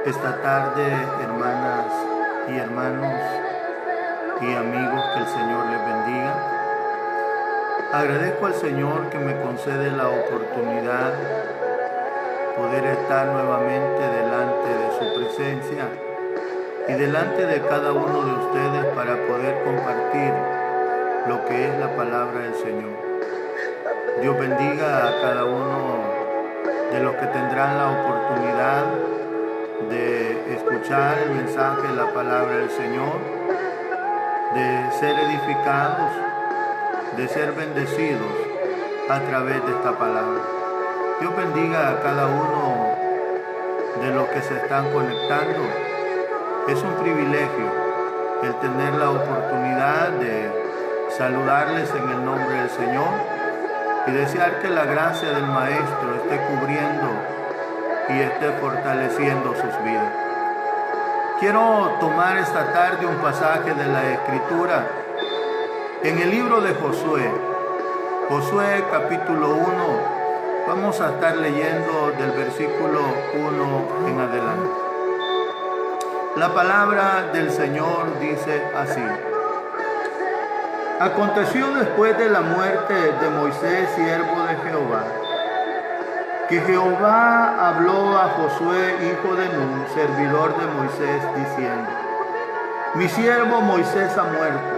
esta tarde, hermanas y hermanos y amigos, que el Señor les bendiga. Agradezco al Señor que me concede la oportunidad poder estar nuevamente delante de su presencia y delante de cada uno de ustedes para poder compartir lo que es la palabra del Señor. Dios bendiga a cada uno de los que tendrán la oportunidad de escuchar el mensaje de la palabra del Señor, de ser edificados, de ser bendecidos a través de esta palabra. Dios bendiga a cada uno de los que se están conectando. Es un privilegio el tener la oportunidad de saludarles en el nombre del Señor y desear que la gracia del Maestro esté cubriendo y esté fortaleciendo sus vidas. Quiero tomar esta tarde un pasaje de la Escritura en el libro de Josué. Josué capítulo 1. Vamos a estar leyendo del versículo 1 en adelante. La palabra del Señor dice así: Aconteció después de la muerte de Moisés, siervo de Jehová, que Jehová habló a Josué, hijo de Nun, servidor de Moisés, diciendo: Mi siervo Moisés ha muerto.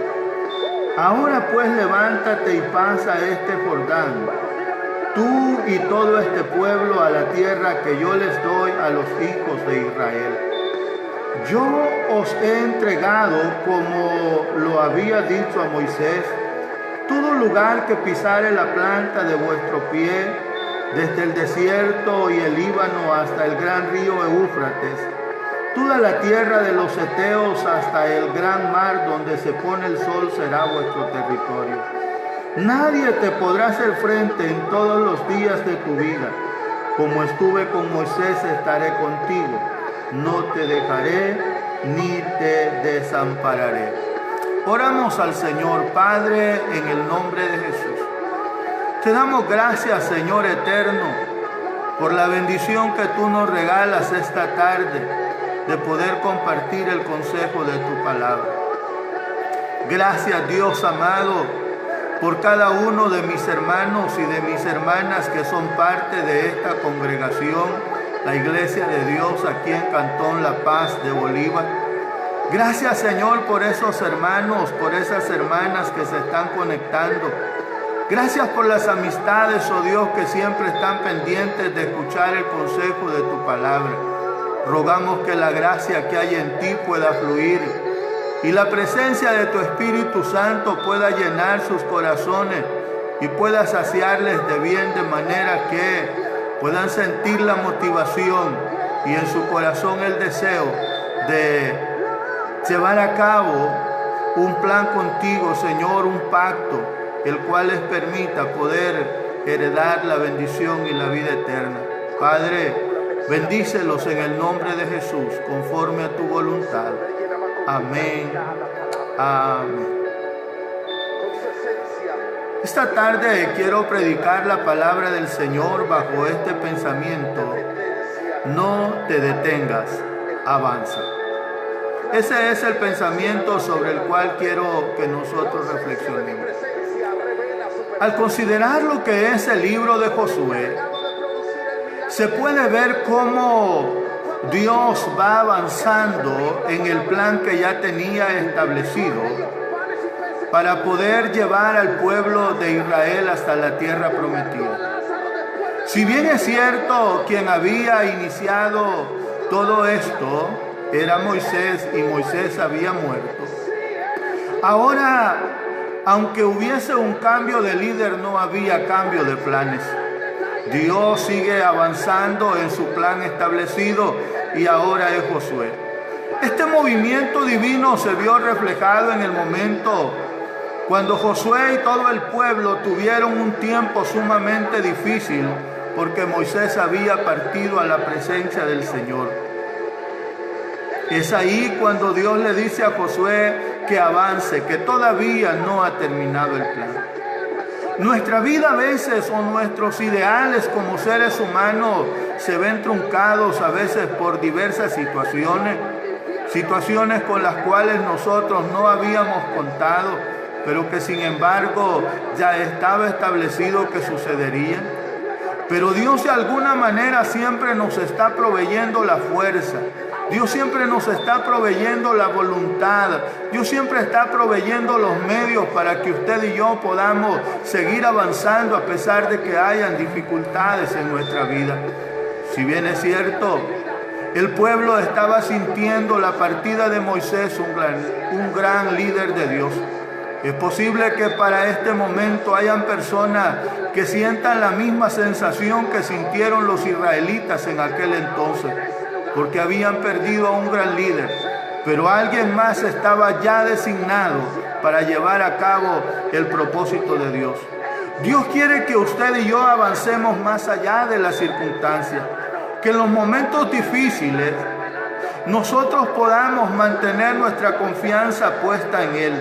Ahora pues levántate y pasa este Jordán, tú y todo este pueblo, a la tierra que yo les doy a los hijos de Israel. Yo os he entregado, como lo había dicho a Moisés, todo lugar que pisare la planta de vuestro pie, desde el desierto y el Líbano hasta el gran río Éufrates, toda la tierra de los heteos hasta el gran mar donde se pone el sol será vuestro territorio. Nadie te podrá hacer frente en todos los días de tu vida. Como estuve con Moisés, estaré contigo. No te dejaré ni te desampararé. Oramos al Señor. Padre, en el nombre de Jesús, te damos gracias, Señor eterno, por la bendición que tú nos regalas esta tarde de poder compartir el consejo de tu palabra. Gracias, Dios amado, por cada uno de mis hermanos y de mis hermanas que son parte de esta congregación, la Iglesia de Dios aquí en Cantón La Paz de Bolívar. Gracias, Señor, por esos hermanos, por esas hermanas que se están conectando. Gracias por las amistades, oh Dios, que siempre están pendientes de escuchar el consejo de tu palabra. Rogamos que la gracia que hay en ti pueda fluir y la presencia de tu Espíritu Santo pueda llenar sus corazones y pueda saciarles de bien, de manera que puedan sentir la motivación y en su corazón el deseo de llevar a cabo un plan contigo, Señor, un pacto, el cual les permita poder heredar la bendición y la vida eterna. Padre, bendícelos en el nombre de Jesús, conforme a tu voluntad. Amén. Amén. Esta tarde quiero predicar la palabra del Señor bajo este pensamiento: no te detengas, avanza. Ese es el pensamiento sobre el cual quiero que nosotros reflexionemos. Al considerar lo que es el libro de Josué, se puede ver cómo Dios va avanzando en el plan que ya tenía establecido para poder llevar al pueblo de Israel hasta la tierra prometida. Si bien es cierto, quien había iniciado todo esto era Moisés, y Moisés había muerto, ahora, aunque hubiese un cambio de líder, no había cambio de planes. Dios sigue avanzando en su plan establecido y ahora es Josué. Este movimiento divino se vio reflejado en el momento cuando Josué y todo el pueblo tuvieron un tiempo sumamente difícil porque Moisés había partido a la presencia del Señor. Es ahí cuando Dios le dice a Josué que avance, que todavía no ha terminado el plan. Nuestra vida a veces o nuestros ideales como seres humanos se ven truncados a veces por diversas situaciones con las cuales nosotros no habíamos contado, pero que sin embargo ya estaba establecido que sucederían. Pero Dios de alguna manera siempre nos está proveyendo la fuerza. Dios siempre nos está proveyendo la voluntad. Dios siempre está proveyendo los medios para que usted y yo podamos seguir avanzando a pesar de que hayan dificultades en nuestra vida. Si bien es cierto, el pueblo estaba sintiendo la partida de Moisés, un gran líder de Dios. Es posible que para este momento hayan personas que sientan la misma sensación que sintieron los israelitas en aquel entonces, porque habían perdido a un gran líder, pero alguien más estaba ya designado para llevar a cabo el propósito de Dios. Dios quiere que usted y yo avancemos más allá de las circunstancias, que en los momentos difíciles nosotros podamos mantener nuestra confianza puesta en Él.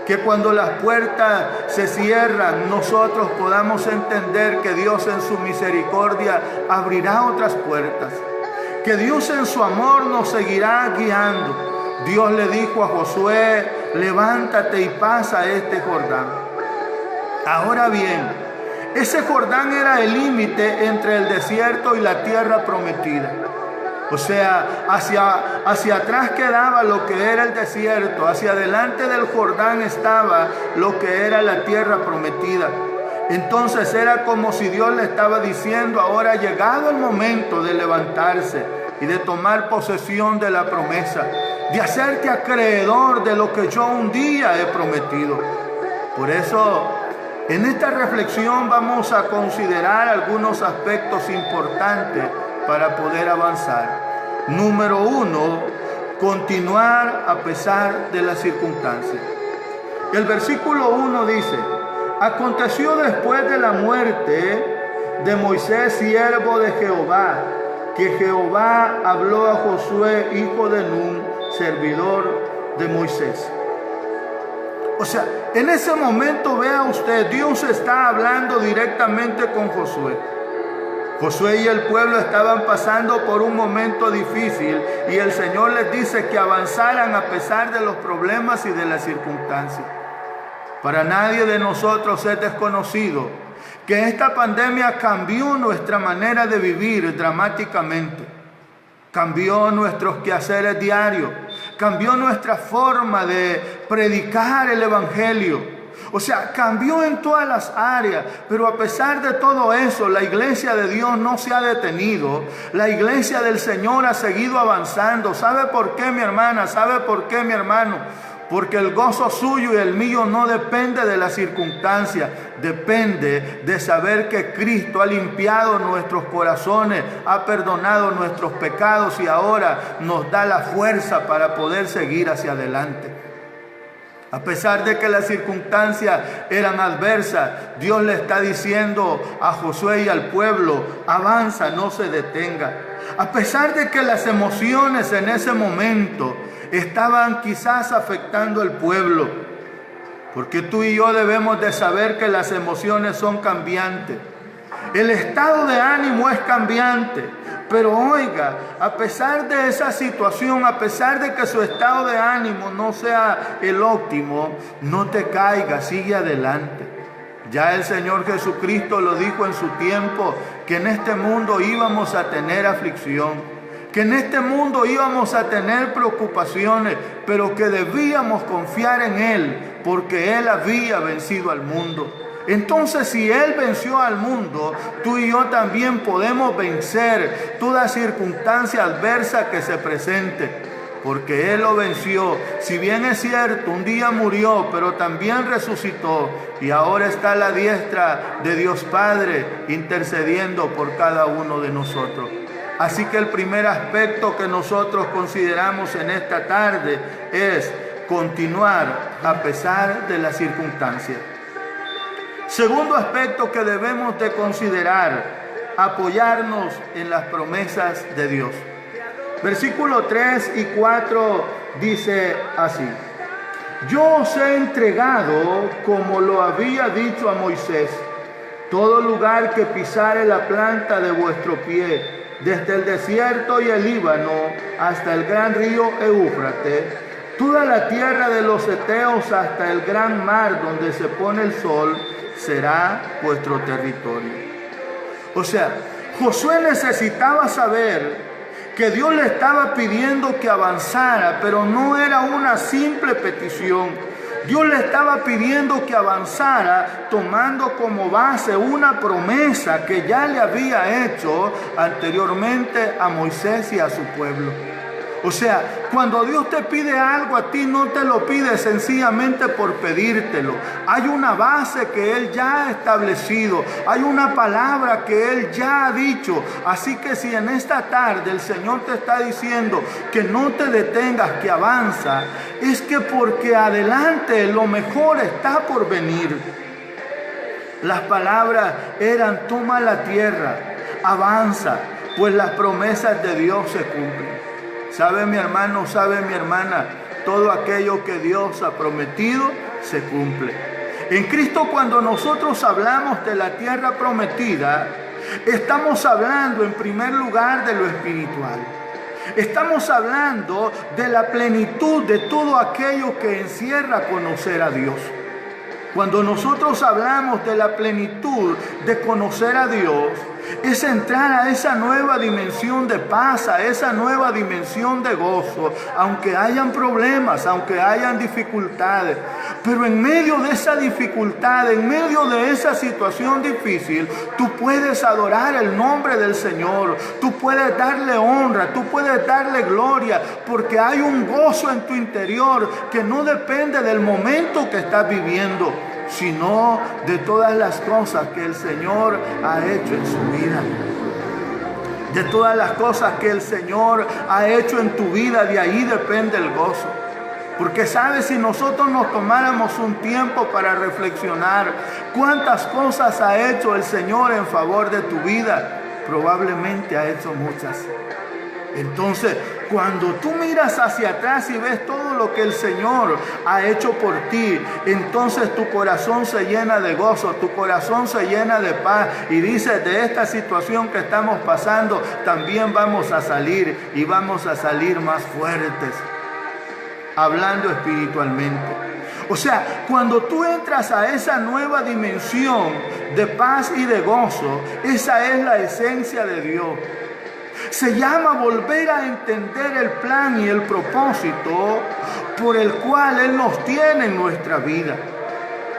Que cuando las puertas se cierran, nosotros podamos entender que Dios en su misericordia abrirá otras puertas. Que Dios en su amor nos seguirá guiando. Dios le dijo a Josué, levántate y pasa este Jordán. Ahora bien, ese Jordán era el límite entre el desierto y la tierra prometida. O sea, hacia atrás quedaba lo que era el desierto, hacia adelante del Jordán estaba lo que era la tierra prometida. Entonces era como si Dios le estaba diciendo, ahora ha llegado el momento de levantarse y de tomar posesión de la promesa, de hacerte acreedor de lo que yo un día he prometido. Por eso, en esta reflexión vamos a considerar algunos aspectos importantes para poder avanzar. Número 1, continuar a pesar de las circunstancias. El versículo 1 dice, aconteció después de la muerte de Moisés, siervo de Jehová, que Jehová habló a Josué, hijo de Nun, servidor de Moisés. O sea, en ese momento, vea usted, Dios está hablando directamente con Josué. Josué y el pueblo estaban pasando por un momento difícil y el Señor les dice que avanzaran a pesar de los problemas y de las circunstancias. Para nadie de nosotros es desconocido que esta pandemia cambió nuestra manera de vivir dramáticamente. Cambió nuestros quehaceres diarios, cambió nuestra forma de predicar el Evangelio. O sea, cambió en todas las áreas, pero a pesar de todo eso, la iglesia de Dios no se ha detenido. La iglesia del Señor ha seguido avanzando. ¿Sabe por qué, mi hermana? ¿Sabe por qué, mi hermano? Porque el gozo suyo y el mío no depende de las circunstancias, depende de saber que Cristo ha limpiado nuestros corazones, ha perdonado nuestros pecados y ahora nos da la fuerza para poder seguir hacia adelante. A pesar de que las circunstancias eran adversas, Dios le está diciendo a Josué y al pueblo, avanza, no se detenga. A pesar de que las emociones en ese momento estaban quizás afectando al pueblo, porque tú y yo debemos de saber que las emociones son cambiantes. El estado de ánimo es cambiante, pero oiga, a pesar de esa situación, a pesar de que su estado de ánimo no sea el óptimo, no te caigas, sigue adelante. Ya el Señor Jesucristo lo dijo en su tiempo, que en este mundo íbamos a tener aflicción, que en este mundo íbamos a tener preocupaciones, pero que debíamos confiar en Él, porque Él había vencido al mundo. Entonces, si Él venció al mundo, tú y yo también podemos vencer toda circunstancia adversa que se presente, porque Él lo venció. Si bien es cierto, un día murió, pero también resucitó y ahora está a la diestra de Dios Padre intercediendo por cada uno de nosotros. Así que el primer aspecto que nosotros consideramos en esta tarde es continuar a pesar de las circunstancias. Segundo aspecto que debemos de considerar, apoyarnos en las promesas de Dios. Versículos 3 y 4 dice así: yo os he entregado, como lo había dicho a Moisés, todo lugar que pisare la planta de vuestro pie, desde el desierto y el Líbano hasta el gran río Éufrates, toda la tierra de los heteos hasta el gran mar donde se pone el sol, será vuestro territorio. O sea, Josué necesitaba saber que Dios le estaba pidiendo que avanzara, pero no era una simple petición. Dios le estaba pidiendo que avanzara tomando como base una promesa que ya le había hecho anteriormente a Moisés y a su pueblo. O sea, cuando Dios te pide algo a ti, no te lo pide sencillamente por pedírtelo. Hay una base que Él ya ha establecido. Hay una palabra que Él ya ha dicho. Así que si en esta tarde el Señor te está diciendo que no te detengas, que avanza, es que porque adelante lo mejor está por venir. Las palabras eran: toma la tierra, avanza, pues las promesas de Dios se cumplen. ¿Sabe mi hermano, sabe mi hermana? Todo aquello que Dios ha prometido se cumple. En Cristo, cuando nosotros hablamos de la tierra prometida, estamos hablando en primer lugar de lo espiritual. Estamos hablando de la plenitud de todo aquello que encierra conocer a Dios. Cuando nosotros hablamos de la plenitud de conocer a Dios, es entrar a esa nueva dimensión de paz, a esa nueva dimensión de gozo, aunque hayan problemas, aunque hayan dificultades. Pero en medio de esa dificultad, en medio de esa situación difícil, tú puedes adorar el nombre del Señor, tú puedes darle honra, tú puedes darle gloria, porque hay un gozo en tu interior que no depende del momento que estás viviendo, sino de todas las cosas que el Señor ha hecho en su vida. De todas las cosas que el Señor ha hecho en tu vida, de ahí depende el gozo. Porque sabes, si nosotros nos tomáramos un tiempo para reflexionar cuántas cosas ha hecho el Señor en favor de tu vida, probablemente ha hecho muchas. Entonces, cuando tú miras hacia atrás y ves todo lo que el Señor ha hecho por ti, entonces tu corazón se llena de gozo, tu corazón se llena de paz y dices: de esta situación que estamos pasando, también vamos a salir, y vamos a salir más fuertes, hablando espiritualmente. O sea, cuando tú entras a esa nueva dimensión de paz y de gozo, esa es la esencia de Dios. Se llama volver a entender el plan y el propósito por el cual Él nos tiene en nuestra vida.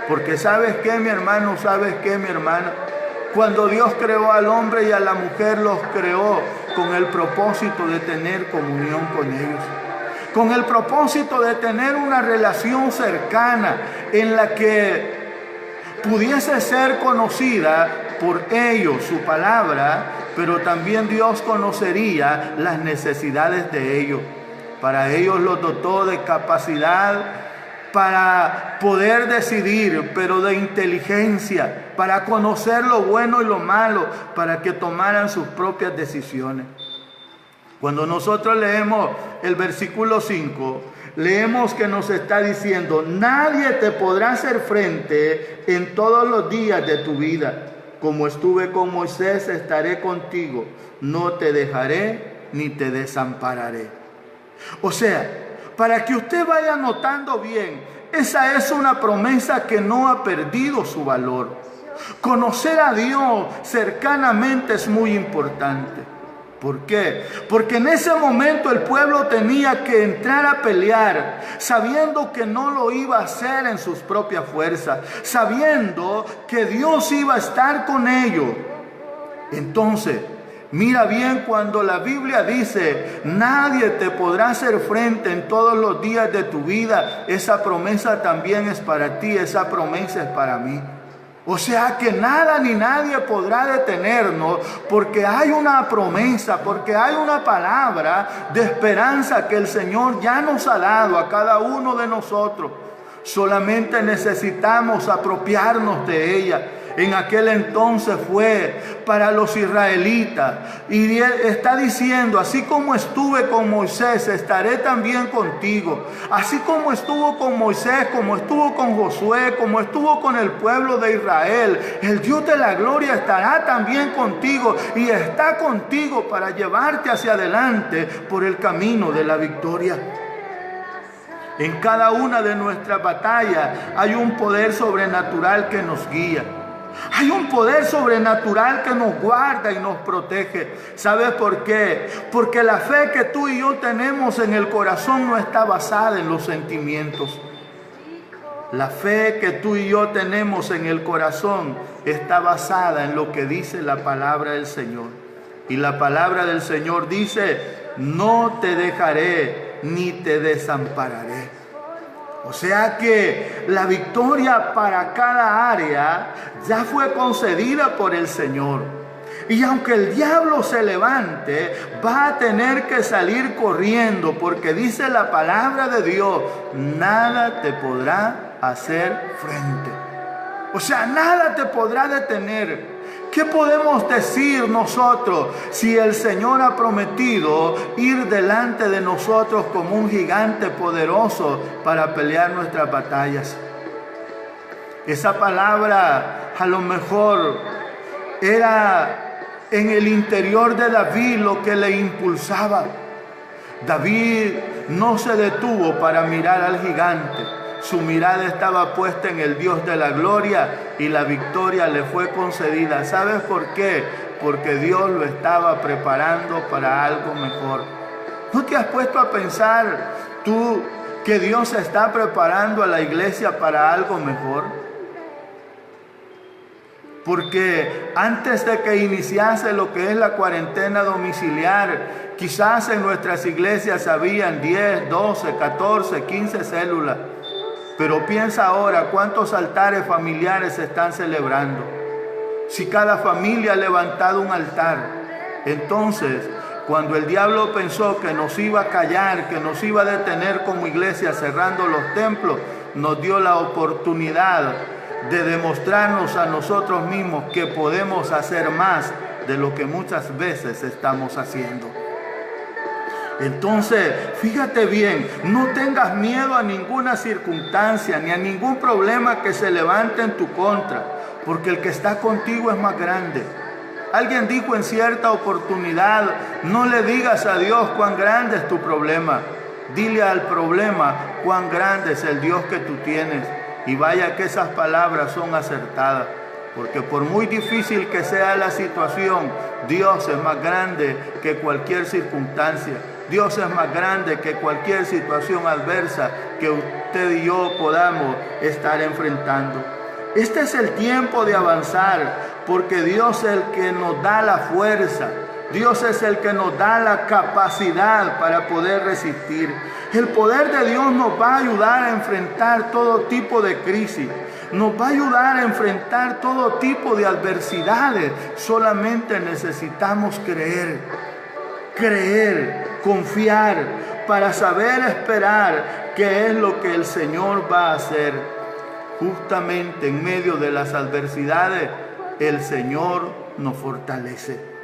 Porque ¿sabes qué, mi hermano? ¿Sabes qué, mi hermana? Cuando Dios creó al hombre y a la mujer, los creó con el propósito de tener comunión con ellos, con el propósito de tener una relación cercana en la que pudiese ser conocida por ellos su palabra, pero también Dios conocería las necesidades de ellos. Para ellos los dotó de capacidad para poder decidir, pero de inteligencia, para conocer lo bueno y lo malo, para que tomaran sus propias decisiones. Cuando nosotros leemos el versículo 5, leemos que nos está diciendo: nadie te podrá hacer frente en todos los días de tu vida. Como estuve con Moisés, estaré contigo. No te dejaré ni te desampararé. O sea, para que usted vaya notando bien, esa es una promesa que no ha perdido su valor. Conocer a Dios cercanamente es muy importante. ¿Por qué? Porque en ese momento el pueblo tenía que entrar a pelear, sabiendo que no lo iba a hacer en sus propias fuerzas, sabiendo que Dios iba a estar con ellos. Entonces, mira bien, cuando la Biblia dice: nadie te podrá hacer frente en todos los días de tu vida, esa promesa también es para ti, esa promesa es para mí. O sea que nada ni nadie podrá detenernos, porque hay una promesa, porque hay una palabra de esperanza que el Señor ya nos ha dado a cada uno de nosotros. Solamente necesitamos apropiarnos de ella. en aquel entonces fue para los israelitas. Y él está diciendo, así como estuve con Moisés, estaré también contigo. Así como estuvo con Moisés, como estuvo con Josué, como estuvo con el pueblo de Israel, el Dios de la gloria estará también contigo y está contigo para llevarte hacia adelante por el camino de la victoria. En cada una de nuestras batallas hay un poder sobrenatural que nos guía. Hay un poder sobrenatural que nos guarda y nos protege. ¿Sabes por qué? Porque la fe que tú y yo tenemos en el corazón no está basada en los sentimientos. La fe que tú y yo tenemos en el corazón está basada en lo que dice la palabra del Señor. Y la palabra del Señor dice, no te dejaré ni te desampararé. O sea que la victoria para cada área ya fue concedida por el Señor. Y aunque el diablo se levante, va a tener que salir corriendo, porque dice la palabra de Dios, nada te podrá hacer frente. O sea, nada te podrá detener. ¿Qué podemos decir nosotros si el Señor ha prometido ir delante de nosotros como un gigante poderoso para pelear nuestras batallas? Esa palabra a lo mejor era en el interior de David lo que le impulsaba. David no se detuvo para mirar al gigante. Su mirada estaba puesta en el Dios de la gloria y la victoria le fue concedida. ¿Sabes por qué? Porque Dios lo estaba preparando para algo mejor. ¿No te has puesto a pensar tú que Dios está preparando a la iglesia para algo mejor? Porque antes de que iniciase lo que es la cuarentena domiciliar, quizás en nuestras iglesias habían 10, 12, 14, 15 células. Pero piensa ahora cuántos altares familiares se están celebrando. Si cada familia ha levantado un altar, entonces cuando el diablo pensó que nos iba a callar, que nos iba a detener como iglesia cerrando los templos, nos dio la oportunidad de demostrarnos a nosotros mismos que podemos hacer más de lo que muchas veces estamos haciendo. Entonces, fíjate bien, no tengas miedo a ninguna circunstancia ni a ningún problema que se levante en tu contra, porque el que está contigo es más grande. Alguien dijo en cierta oportunidad, no le digas a Dios cuán grande es tu problema, dile al problema cuán grande es el Dios que tú tienes. Y vaya que esas palabras son acertadas, porque por muy difícil que sea la situación, Dios es más grande que cualquier circunstancia. Dios es más grande que cualquier situación adversa que usted y yo podamos estar enfrentando. Este es el tiempo de avanzar, porque Dios es el que nos da la fuerza. Dios es el que nos da la capacidad para poder resistir. El poder de Dios nos va a ayudar a enfrentar todo tipo de crisis. Nos va a ayudar a enfrentar todo tipo de adversidades. Solamente necesitamos creer, confiar, para saber esperar qué es lo que el Señor va a hacer. Justamente en medio de las adversidades, el Señor nos fortalece.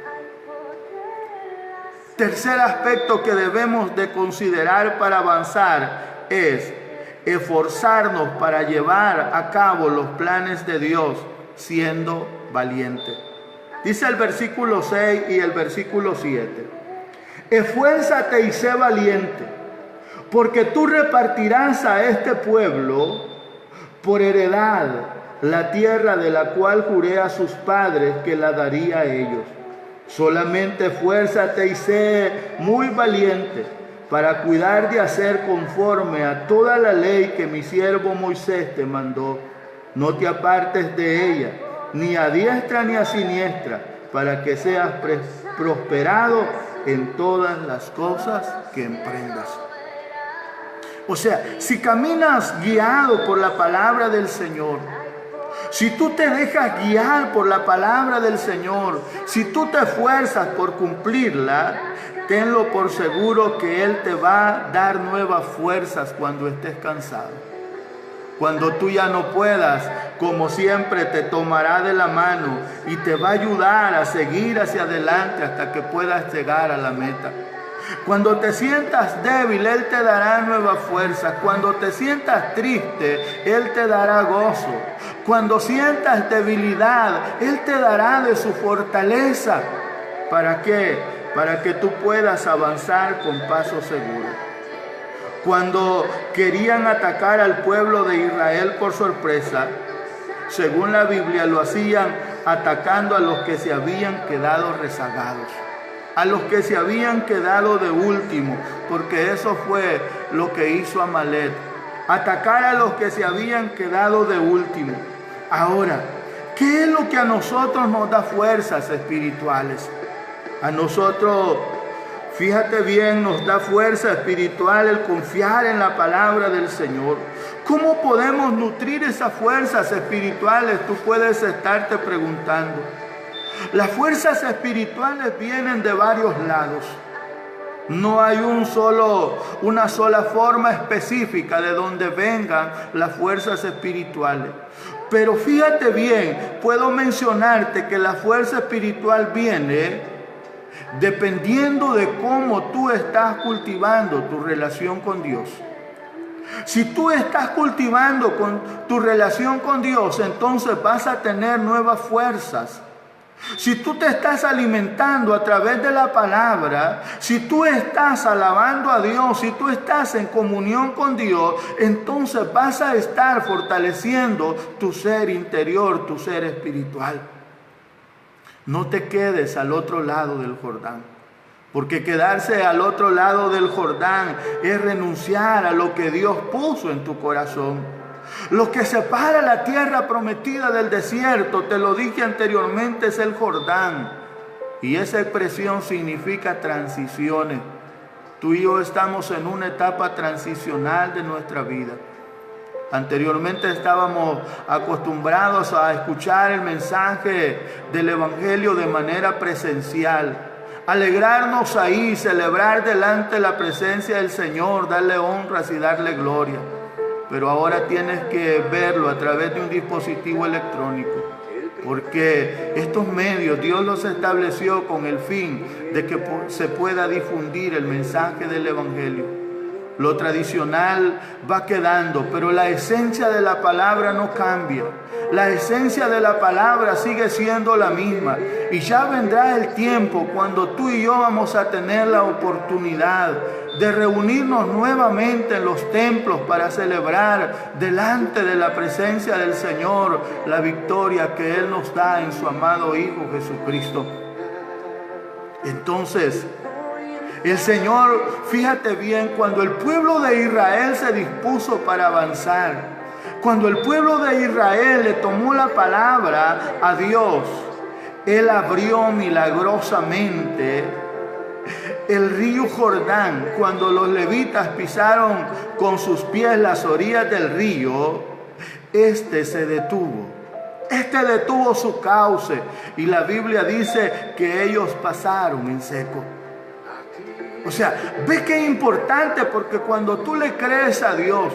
Tercer aspecto que debemos de considerar para avanzar es esforzarnos para llevar a cabo los planes de Dios siendo valiente. Dice el versículo 6 y el versículo 7. Esfuérzate y sé valiente, porque tú repartirás a este pueblo por heredad la tierra de la cual juré a sus padres que la daría a ellos. Solamente esfuérzate y sé muy valiente para cuidar de hacer conforme a toda la ley que mi siervo Moisés te mandó. No te apartes de ella, ni a diestra ni a siniestra, para que seas prosperado en todas las cosas que emprendas. O sea, si caminas guiado por la palabra del Señor, si tú te dejas guiar por la palabra del Señor, si tú te esfuerzas por cumplirla, tenlo por seguro que Él te va a dar nuevas fuerzas cuando estés cansado. Cuando tú ya no puedas, como siempre, te tomará de la mano y te va a ayudar a seguir hacia adelante hasta que puedas llegar a la meta. Cuando te sientas débil, Él te dará nueva fuerza. Cuando te sientas triste, Él te dará gozo. Cuando sientas debilidad, Él te dará de su fortaleza. ¿Para qué? Para que tú puedas avanzar con paso seguro. Cuando querían atacar al pueblo de Israel por sorpresa, según la Biblia, lo hacían atacando a los que se habían quedado rezagados, a los que se habían quedado de último, porque eso fue lo que hizo Amalek, atacar a los que se habían quedado de último. Ahora, ¿qué es lo que a nosotros nos da fuerzas espirituales? A nosotros, fíjate bien, nos da fuerza espiritual el confiar en la palabra del Señor. ¿Cómo podemos nutrir esas fuerzas espirituales? Tú puedes estarte preguntando. Las fuerzas espirituales vienen de varios lados. No hay una sola forma específica de donde vengan las fuerzas espirituales. Pero fíjate bien, puedo mencionarte que la fuerza espiritual viene dependiendo de cómo tú estás cultivando tu relación con Dios. Si tú estás cultivando con tu relación con Dios, entonces vas a tener nuevas fuerzas. Si tú te estás alimentando a través de la palabra, si tú estás alabando a Dios, si tú estás en comunión con Dios, entonces vas a estar fortaleciendo tu ser interior, tu ser espiritual. No te quedes al otro lado del Jordán, porque quedarse al otro lado del Jordán es renunciar a lo que Dios puso en tu corazón. Lo que separa la tierra prometida del desierto, te lo dije anteriormente, es el Jordán. Y esa expresión significa transiciones. Tú y yo estamos en una etapa transicional de nuestra vida. Anteriormente estábamos acostumbrados a escuchar el mensaje del Evangelio de manera presencial. Alegrarnos ahí, celebrar delante de la presencia del Señor, darle honras y darle gloria. Pero ahora tienes que verlo a través de un dispositivo electrónico, porque estos medios Dios los estableció con el fin de que se pueda difundir el mensaje del Evangelio. Lo tradicional va quedando, pero la esencia de la palabra no cambia. La esencia de la palabra sigue siendo la misma. Y ya vendrá el tiempo cuando tú y yo vamos a tener la oportunidad de reunirnos nuevamente en los templos para celebrar delante de la presencia del Señor la victoria que Él nos da en su amado Hijo Jesucristo. Entonces, el Señor, fíjate bien, cuando el pueblo de Israel se dispuso para avanzar, cuando el pueblo de Israel le tomó la palabra a Dios, Él abrió milagrosamente el río Jordán. Cuando los levitas pisaron con sus pies las orillas del río, este se detuvo. Este detuvo su cauce y la Biblia dice que ellos pasaron en seco. O sea, ve qué importante, porque cuando tú le crees a Dios,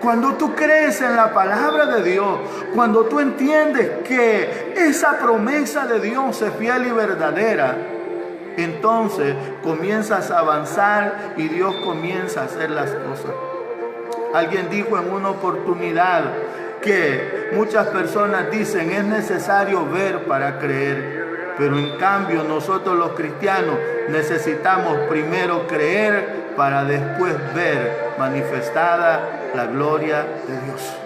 cuando tú crees en la palabra de Dios, cuando tú entiendes que esa promesa de Dios es fiel y verdadera, entonces comienzas a avanzar y Dios comienza a hacer las cosas. Alguien dijo en una oportunidad que muchas personas dicen es necesario ver para creer. Pero en cambio nosotros los cristianos necesitamos primero creer para después ver manifestada la gloria de Dios.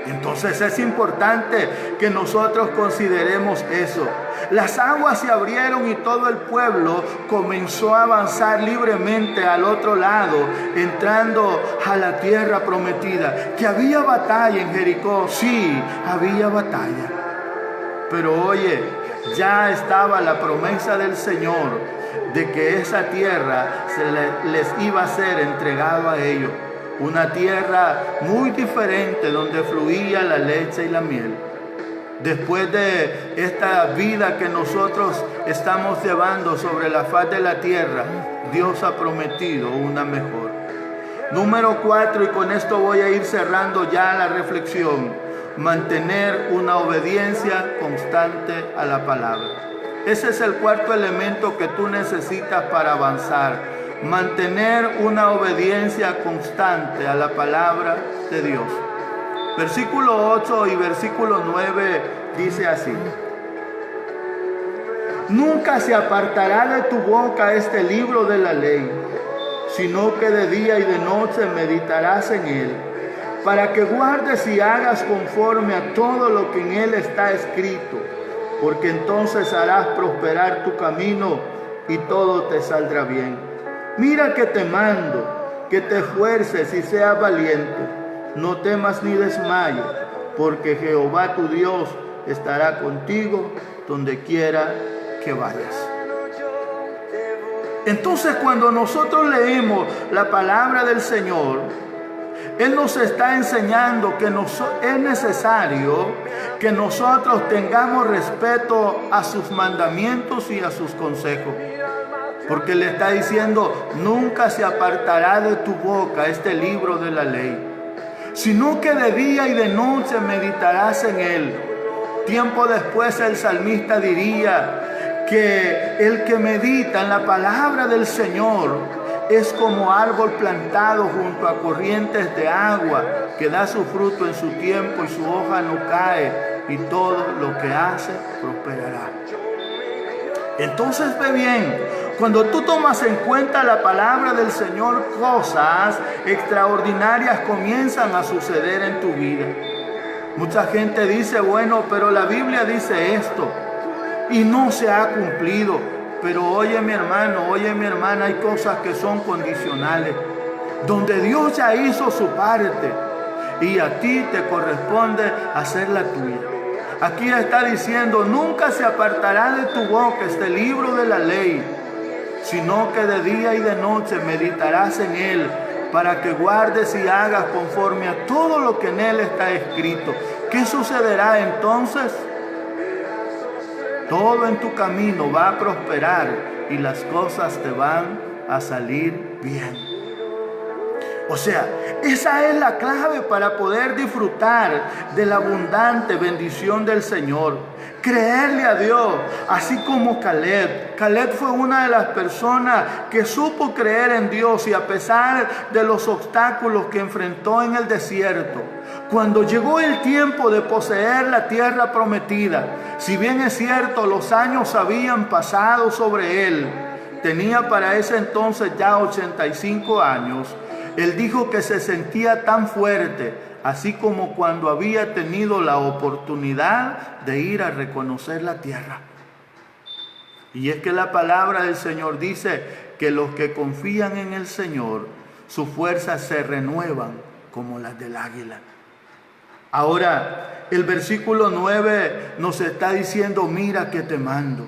Entonces es importante que nosotros consideremos eso. Las aguas se abrieron y todo el pueblo comenzó a avanzar libremente al otro lado, entrando a la tierra prometida. Que había batalla en Jericó, sí, había batalla. Pero oye, ya estaba la promesa del Señor de que esa tierra les iba a ser entregado a ellos. Una tierra muy diferente donde fluía la leche y la miel. Después de esta vida que nosotros estamos llevando sobre la faz de la tierra, Dios ha prometido una mejor. Número 4, y con esto voy a ir cerrando ya la reflexión: mantener una obediencia constante a la palabra. Ese es el cuarto elemento que tú necesitas para avanzar. Mantener una obediencia constante a la palabra de Dios. Versículo 8 y versículo 9 dice así: nunca se apartará de tu boca este libro de la ley, sino que de día y de noche meditarás en él, para que guardes y hagas conforme a todo lo que en él está escrito, porque entonces harás prosperar tu camino y todo te saldrá bien. Mira que te mando, que te esfuerces y seas valiente. No temas ni desmayes, porque Jehová tu Dios estará contigo donde quiera que vayas. Entonces, cuando nosotros leemos la palabra del Señor, Él nos está enseñando que es necesario que nosotros tengamos respeto a sus mandamientos y a sus consejos. Porque le está diciendo: nunca se apartará de tu boca este libro de la ley, sino que de día y de noche meditarás en él. Tiempo después el salmista diría que el que medita en la palabra del Señor es como árbol plantado junto a corrientes de agua, que da su fruto en su tiempo y su hoja no cae, y todo lo que hace prosperará. Entonces ve bien, cuando tú tomas en cuenta la palabra del Señor, cosas extraordinarias comienzan a suceder en tu vida. Mucha gente dice: bueno, pero la Biblia dice esto y no se ha cumplido. Pero oye mi hermano, oye mi hermana, hay cosas que son condicionales, donde Dios ya hizo su parte y a ti te corresponde hacer la tuya. Aquí está diciendo: nunca se apartará de tu boca este libro de la ley, sino que de día y de noche meditarás en él, para que guardes y hagas conforme a todo lo que en él está escrito. ¿Qué sucederá entonces? Todo en tu camino va a prosperar y las cosas te van a salir bien. O sea, esa es la clave para poder disfrutar de la abundante bendición del Señor. Creerle a Dios, así como Caleb. Caleb fue una de las personas que supo creer en Dios, y a pesar de los obstáculos que enfrentó en el desierto, cuando llegó el tiempo de poseer la tierra prometida, si bien es cierto, los años habían pasado sobre él, tenía para ese entonces ya 85 años, él dijo que se sentía tan fuerte, así como cuando había tenido la oportunidad de ir a reconocer la tierra. Y es que la palabra del Señor dice que los que confían en el Señor, sus fuerzas se renuevan como las del águila. Ahora, el versículo 9 nos está diciendo: mira que te mando,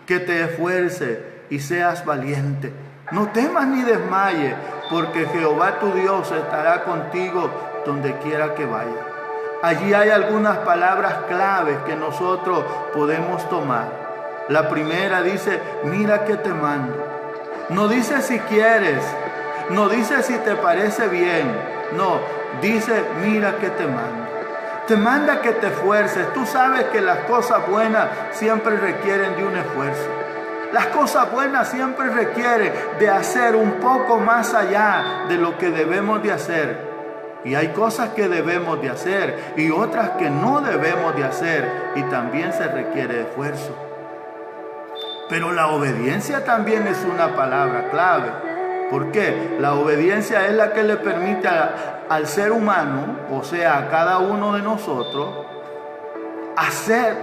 que te esfuerces y seas valiente. No temas ni desmayes, porque Jehová tu Dios estará contigo donde quiera que vayas. Allí hay algunas palabras claves que nosotros podemos tomar. La primera dice: mira que te mando. No dice si quieres, no dice si te parece bien, no, dice: mira que te mando. Te manda que te esfuerces. Tú sabes que las cosas buenas siempre requieren de un esfuerzo. Las cosas buenas siempre requieren de hacer un poco más allá de lo que debemos de hacer. Y hay cosas que debemos de hacer y otras que no debemos de hacer, y también se requiere esfuerzo. Pero la obediencia también es una palabra clave. ¿Por qué? La obediencia es la que le permite al ser humano, o sea, a cada uno de nosotros, hacer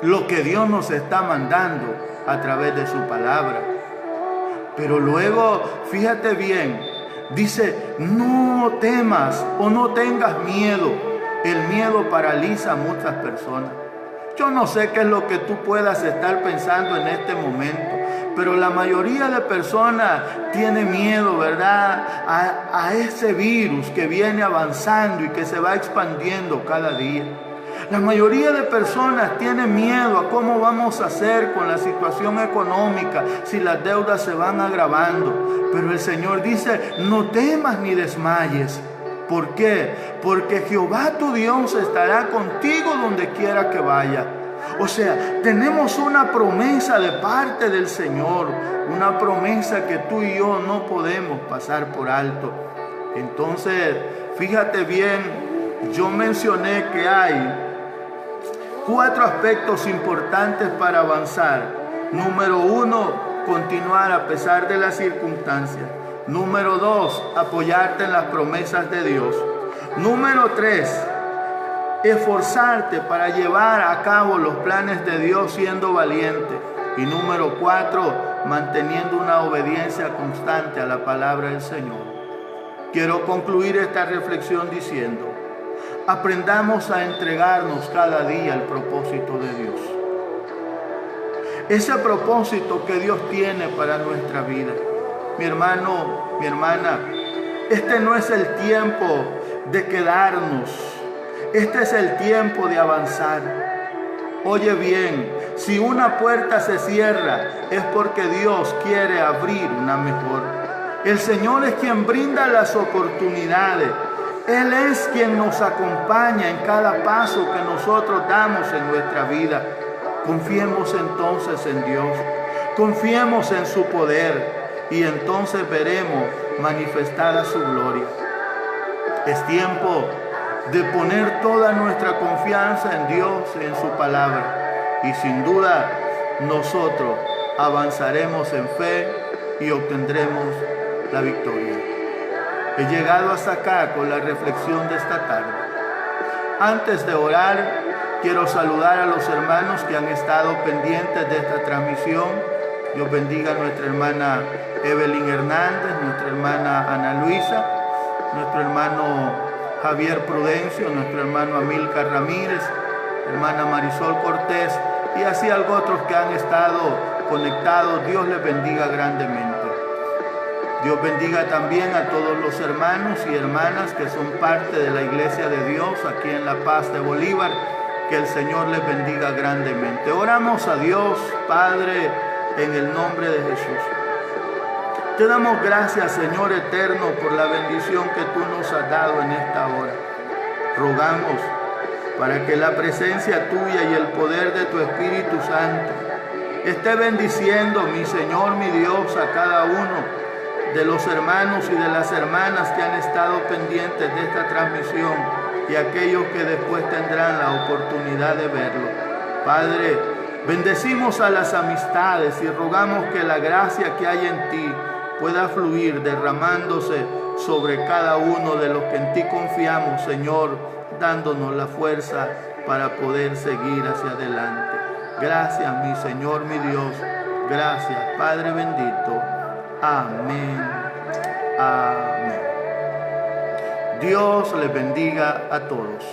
lo que Dios nos está mandando a través de su palabra. Pero luego, fíjate bien, dice: no temas o no tengas miedo. El miedo paraliza a muchas personas. Yo no sé qué es lo que tú puedas estar pensando en este momento, pero la mayoría de personas tiene miedo, ¿verdad?, a ese virus que viene avanzando y que se va expandiendo cada día. La mayoría de personas tienen miedo a cómo vamos a hacer con la situación económica si las deudas se van agravando. Pero el Señor dice, no temas ni desmayes. ¿Por qué? Porque Jehová tu Dios estará contigo donde quiera que vaya. O sea, tenemos una promesa de parte del Señor, una promesa que tú y yo no podemos pasar por alto. Entonces, fíjate bien, yo mencioné que hay 4 aspectos importantes para avanzar. Número 1, continuar a pesar de las circunstancias. Número 2, apoyarte en las promesas de Dios. Número 3, esforzarte para llevar a cabo los planes de Dios siendo valiente. Y número 4, manteniendo una obediencia constante a la palabra del Señor. Quiero concluir esta reflexión diciendo, aprendamos a entregarnos cada día al propósito de Dios. Ese propósito que Dios tiene para nuestra vida. Mi hermano, mi hermana, este no es el tiempo de quedarnos. Este es el tiempo de avanzar. Oye bien, si una puerta se cierra, es porque Dios quiere abrir una mejor. El Señor es quien brinda las oportunidades. Él es quien nos acompaña en cada paso que nosotros damos en nuestra vida. Confiemos entonces en Dios. Confiemos en su poder y entonces veremos manifestada su gloria. Es tiempo de poner toda nuestra confianza en Dios y en su palabra. Y sin duda nosotros avanzaremos en fe y obtendremos la victoria. He llegado hasta acá con la reflexión de esta tarde. Antes de orar, quiero saludar a los hermanos que han estado pendientes de esta transmisión. Dios bendiga a nuestra hermana Evelyn Hernández, nuestra hermana Ana Luisa, nuestro hermano Javier Prudencio, nuestro hermano Amílcar Ramírez, hermana Marisol Cortés y así algunos otros que han estado conectados. Dios les bendiga grandemente. Dios bendiga también a todos los hermanos y hermanas que son parte de la Iglesia de Dios aquí en La Paz de Bolívar. Que el Señor les bendiga grandemente. Oramos a Dios, Padre, en el nombre de Jesús. Te damos gracias, Señor eterno, por la bendición que tú nos has dado en esta hora. Rogamos para que la presencia tuya y el poder de tu Espíritu Santo esté bendiciendo, mi Señor, mi Dios, a cada uno de los hermanos y de las hermanas que han estado pendientes de esta transmisión y aquellos que después tendrán la oportunidad de verlo. Padre, bendecimos a las amistades y rogamos que la gracia que hay en ti pueda fluir derramándose sobre cada uno de los que en ti confiamos, Señor, dándonos la fuerza para poder seguir hacia adelante. Gracias, mi Señor, mi Dios. Gracias, Padre bendito. Amén. Amén. Dios les bendiga a todos.